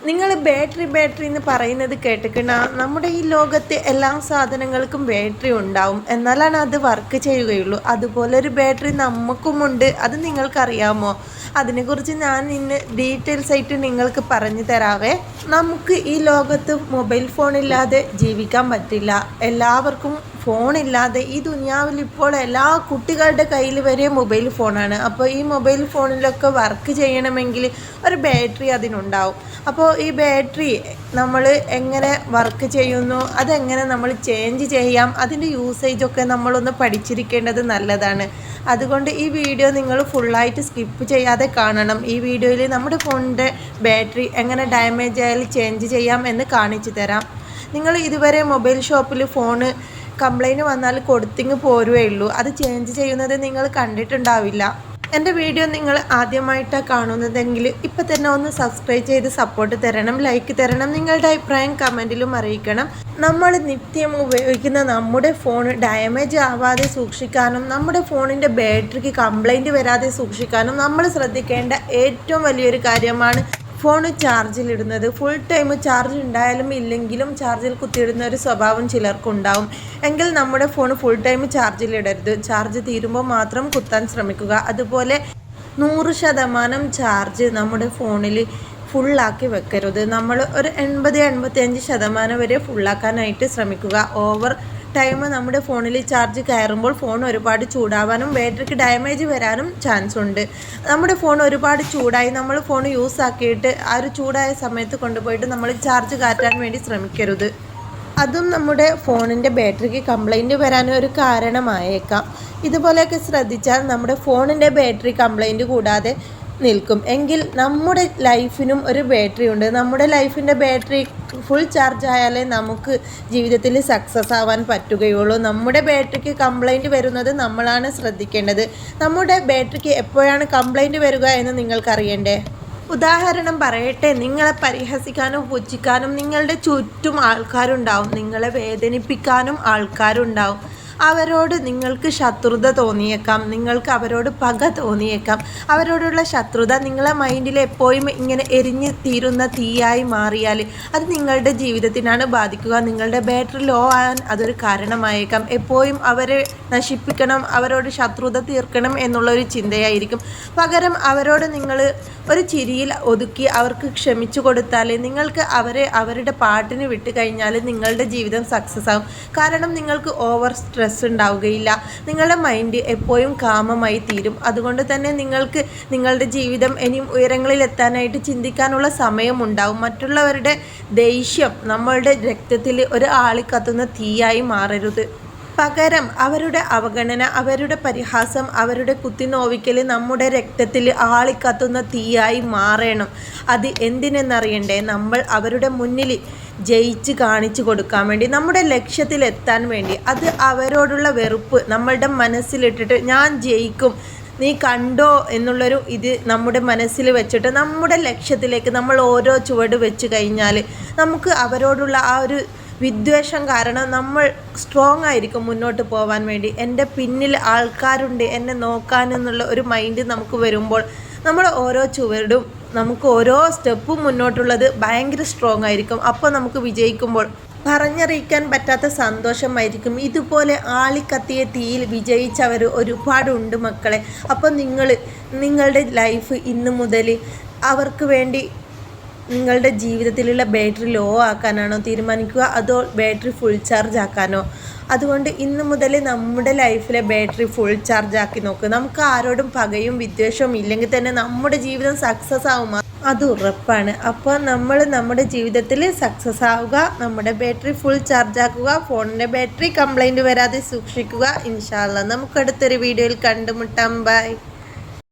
നിങ്ങൾ ബാറ്ററി എന്ന് പറയുന്നത് കേട്ടിക്കണ നമ്മുടെ ഈ ലോകത്തെ എല്ലാ സാധനങ്ങൾക്കും ബാറ്ററി ഉണ്ടാവും, എന്നാലാണ് അത് വർക്ക് ചെയ്യുകയുള്ളൂ. അതുപോലെ ഒരു ബാറ്ററി നമുക്കുമുണ്ട്. അത് നിങ്ങൾക്കറിയാമോ? അതിനെക്കുറിച്ച് ഞാൻ ഇന്ന് ഡീറ്റെയിൽസ് ആയിട്ട് നിങ്ങൾക്ക് പറഞ്ഞു തരാവേ. നമുക്ക് ഈ ലോകത്ത് മൊബൈൽ ഫോണില്ലാതെ ജീവിക്കാൻ പറ്റില്ല. എല്ലാവർക്കും ഫോണില്ലാതെ ഈ ദുനിയാവിൽ ഇപ്പോൾ എല്ലാ കുട്ടികളുടെ കയ്യിൽ വരെ മൊബൈൽ ഫോണാണ്. അപ്പോൾ ഈ മൊബൈൽ ഫോണിലൊക്കെ വർക്ക് ചെയ്യണമെങ്കിൽ ഒരു ബാറ്ററി അതിനുണ്ടാവും. അപ്പോൾ ഈ ബാറ്ററി നമ്മൾ എങ്ങനെ വർക്ക് ചെയ്യുന്നു, അതെങ്ങനെ നമ്മൾ ചേഞ്ച് ചെയ്യാം, അതിൻ്റെ യൂസേജൊക്കെ നമ്മളൊന്ന് പഠിച്ചിരിക്കേണ്ടത് നല്ലതാണ്. അതുകൊണ്ട് ഈ വീഡിയോ നിങ്ങൾ ഫുള്ളായിട്ട് സ്കിപ്പ് ചെയ്യാതെ കാണണം. ഈ വീഡിയോയിൽ നമ്മുടെ ഫോണിൻ്റെ ബാറ്ററി എങ്ങനെ ഡാമേജ് ആയാലും ചേഞ്ച് ചെയ്യാം എന്ന് കാണിച്ചു തരാം. നിങ്ങൾ ഇതുവരെ മൊബൈൽ ഷോപ്പിൽ ഫോണ് കംപ്ലൈൻറ്റ് വന്നാൽ കൊടുത്തിങ്ങ് പോരുവേ ഉള്ളൂ. അത് ചേഞ്ച് ചെയ്യുന്നത് നിങ്ങൾ കണ്ടിട്ടുണ്ടാവില്ല. എൻ്റെ വീഡിയോ നിങ്ങൾ ആദ്യമായിട്ടാണ് കാണുന്നതെങ്കിൽ ഇപ്പം തന്നെ ഒന്ന് സബ്സ്ക്രൈബ് ചെയ്ത് സപ്പോർട്ട് തരണം, ലൈക്ക് തരണം, നിങ്ങളുടെ അഭിപ്രായം കമൻറ്റിലും അറിയിക്കണം. നമ്മൾ നിത്യം ഉപയോഗിക്കുന്ന നമ്മുടെ ഫോൺ ഡാമേജ് ആവാതെ സൂക്ഷിക്കാനും നമ്മുടെ ഫോണിൻ്റെ ബാറ്ററിക്ക് കംപ്ലൈൻറ്റ് വരാതെ സൂക്ഷിക്കാനും നമ്മൾ ശ്രദ്ധിക്കേണ്ട ഏറ്റവും വലിയൊരു കാര്യമാണ് ഫോൺ ചാർജിലിടുന്നത്. ഫുൾ ടൈം ചാർജ് ഉണ്ടായാലും ഇല്ലെങ്കിലും ചാർജിൽ കുത്തിയിടുന്ന ഒരു സ്വഭാവം ചിലർക്കുണ്ടാവും. എങ്കിൽ നമ്മുടെ ഫോൺ ഫുൾ ടൈം ചാർജിലിടരുത്. ചാർജ് തീരുമ്പോൾ മാത്രം കുത്താൻ ശ്രമിക്കുക. അതുപോലെ 100% ചാർജ് നമ്മുടെ ഫോണിൽ ഫുള്ളാക്കി വെക്കരുത്. നമ്മൾ ഒരു 80-85% വരെ ഫുള്ളാക്കാനായിട്ട് ശ്രമിക്കുക. ഓവർ ടൈം നമ്മുടെ ഫോണിൽ ചാർജ് കയറുമ്പോൾ ഫോൺ ഒരുപാട് ചൂടാവാനും ബാറ്ററിക്ക് ഡാമേജ് വരാനും ചാൻസ് ഉണ്ട്. നമ്മുടെ ഫോൺ ഒരുപാട് ചൂടായി നമ്മൾ ഫോൺ യൂസ് ആക്കിയിട്ട് ആ ഒരു ചൂടായ സമയത്ത് കൊണ്ടുപോയിട്ട് നമ്മൾ ചാർജ് കയറ്റാൻ വേണ്ടി ശ്രമിക്കരുത്. അതും നമ്മുടെ ഫോണിൻ്റെ ബാറ്ററിക്ക് കംപ്ലൈൻറ്റ് വരാനും ഒരു കാരണമായേക്കാം. ഇതുപോലെയൊക്കെ ശ്രദ്ധിച്ചാൽ നമ്മുടെ ഫോണിൻ്റെ ബാറ്ററി കംപ്ലൈൻറ്റ് കൂടാതെ നിൽക്കും. എങ്കിൽ നമ്മുടെ ലൈഫിനും ഒരു ബാറ്ററി ഉണ്ട്. നമ്മുടെ ലൈഫിൻ്റെ ബാറ്ററി ഫുൾ ചാർജ് ആയാലേ നമുക്ക് ജീവിതത്തിൽ സക്സസ് ആവാൻ പറ്റുകയുള്ളൂ. നമ്മുടെ ബാറ്ററിക്ക് കംപ്ലൈൻറ്റ് വരുന്നത് നമ്മളാണ് ശ്രദ്ധിക്കേണ്ടത്. നമ്മുടെ ബാറ്ററിക്ക് എപ്പോഴാണ് കംപ്ലൈൻറ്റ് വരിക എന്ന് നിങ്ങൾക്കറിയണ്ടേ? ഉദാഹരണം പറയട്ടെ, നിങ്ങളെ പരിഹസിക്കാനും പുച്ഛിക്കാനും നിങ്ങളുടെ ചുറ്റും ആൾക്കാരുണ്ടാവും. നിങ്ങളെ വേദനിപ്പിക്കാനും ആൾക്കാരുണ്ടാവും. അവരോട് നിങ്ങൾക്ക് ശത്രുത തോന്നിയേക്കാം, നിങ്ങൾക്ക് അവരോട് പക തോന്നിയേക്കാം. അവരോടുള്ള ശത്രുത നിങ്ങളെ മൈൻഡിൽ എപ്പോഴും ഇങ്ങനെ എരിഞ്ഞ് തീരുന്ന തീയായി മാറിയാൽ അത് നിങ്ങളുടെ ജീവിതത്തിനാണ് ബാധിക്കുക. നിങ്ങളുടെ ബാറ്ററി ലോ ആകാൻ അതൊരു കാരണമായേക്കാം. എപ്പോഴും അവരെ നശിപ്പിക്കണം, അവരോട് ശത്രുത തീർക്കണം എന്നുള്ളൊരു ചിന്തയായിരിക്കും. പകരം അവരോട് നിങ്ങൾ ഒരു ചിരിയിൽ ഒതുക്കി അവർക്ക് ക്ഷമിച്ചു കൊടുത്താൽ നിങ്ങൾക്ക് അവരെ അവരുടെ പാട്ടിന് വിട്ട് കഴിഞ്ഞാൽ നിങ്ങളുടെ ജീവിതം സക്സസ് ആകും. കാരണം നിങ്ങൾക്ക് ഓവർ സ്ട്രെസ് ഉണ്ടാവുകയില്ല. നിങ്ങളുടെ മൈൻഡ് എപ്പോഴും കാമമായി തീരും. അതുകൊണ്ട് തന്നെ നിങ്ങൾക്ക് നിങ്ങളുടെ ജീവിതം ഇനിയും ഉയരങ്ങളിൽ എത്താനായിട്ട് ചിന്തിക്കാനുള്ള സമയമുണ്ടാവും. മറ്റുള്ളവരുടെ ദേഷ്യം നമ്മളുടെ രക്തത്തിൽ ഒരു ആളിക്കത്തുന്ന തീയായി മാറരുത്. പകരം അവരുടെ അവഗണന, അവരുടെ പരിഹാസം, അവരുടെ കുത്തിനോവിക്കൽ നമ്മുടെ രക്തത്തിൽ ആളിക്കത്തുന്ന തീയായി മാറണം. അത് എന്തിനെന്നറിയണ്ടേ? നമ്മൾ അവരുടെ മുന്നിൽ ജയിച്ച് കാണിച്ചു കൊടുക്കാൻ വേണ്ടി, നമ്മുടെ ലക്ഷ്യത്തിലെത്താൻ വേണ്ടി. അത് അവരോടുള്ള വെറുപ്പ് നമ്മളുടെ മനസ്സിലിട്ടിട്ട് ഞാൻ ജയിക്കും, നീ കണ്ടോ എന്നുള്ളൊരു ഇത് നമ്മുടെ മനസ്സിൽ വെച്ചിട്ട് നമ്മുടെ ലക്ഷ്യത്തിലേക്ക് നമ്മൾ ഓരോ ചുവട് വെച്ച് കഴിഞ്ഞാൽ നമുക്ക് അവരോടുള്ള ആ ഒരു വിദ്വേഷം കാരണം നമ്മൾ സ്ട്രോങ് ആയിരിക്കും മുന്നോട്ട് പോകാൻ വേണ്ടി. എൻ്റെ പിന്നിൽ ആൾക്കാരുണ്ട് എന്നെ നോക്കാനെന്നുള്ള ഒരു മൈൻഡ് നമുക്ക് വരുമ്പോൾ നമ്മൾ ഓരോ ചുവടും നമുക്ക് ഓരോ സ്റ്റെപ്പും മുന്നോട്ടുള്ളത് ഭയങ്കര സ്ട്രോങ് ആയിരിക്കും. അപ്പോൾ നമുക്ക് വിജയിക്കുമ്പോൾ പറഞ്ഞറിയിക്കാൻ പറ്റാത്ത സന്തോഷമായിരിക്കും. ഇതുപോലെ ആളിക്കത്തിയ തീയിൽ വിജയിച്ചവർ ഒരുപാടുണ്ട് മക്കളെ. അപ്പോൾ നിങ്ങളുടെ ലൈഫ് ഇന്ന് മുതൽ അവർക്ക് വേണ്ടി നിങ്ങളുടെ ജീവിതത്തിലുള്ള ബാറ്ററി ലോ ആക്കാനാണോ തീരുമാനിക്കുക, അതോ ബാറ്ററി ഫുൾ ചാർജ് ആക്കാനോ? അതുകൊണ്ട് ഇന്ന് മുതൽ നമ്മുടെ ലൈഫിലെ ബാറ്ററി ഫുൾ ചാർജ് ആക്കി നോക്കുക. നമുക്ക് ആരോടും പകയും വിദ്വേഷവും ഇല്ലെങ്കിൽ തന്നെ നമ്മുടെ ജീവിതം സക്സസ് ആവും, അത് ഉറപ്പാണ്. അപ്പോൾ നമ്മൾ നമ്മുടെ ജീവിതത്തിൽ സക്സസ് ആവുക, നമ്മുടെ ബാറ്ററി ഫുൾ ചാർജ് ആക്കുക, ഫോണിൻ്റെ ബാറ്ററി കംപ്ലൈൻറ്റ് വരാതെ സൂക്ഷിക്കുക. ഇൻഷാ അല്ലാഹ് നമുക്ക് അടുത്തൊരു വീഡിയോയിൽ കണ്ടുമുട്ടാം. ബൈ.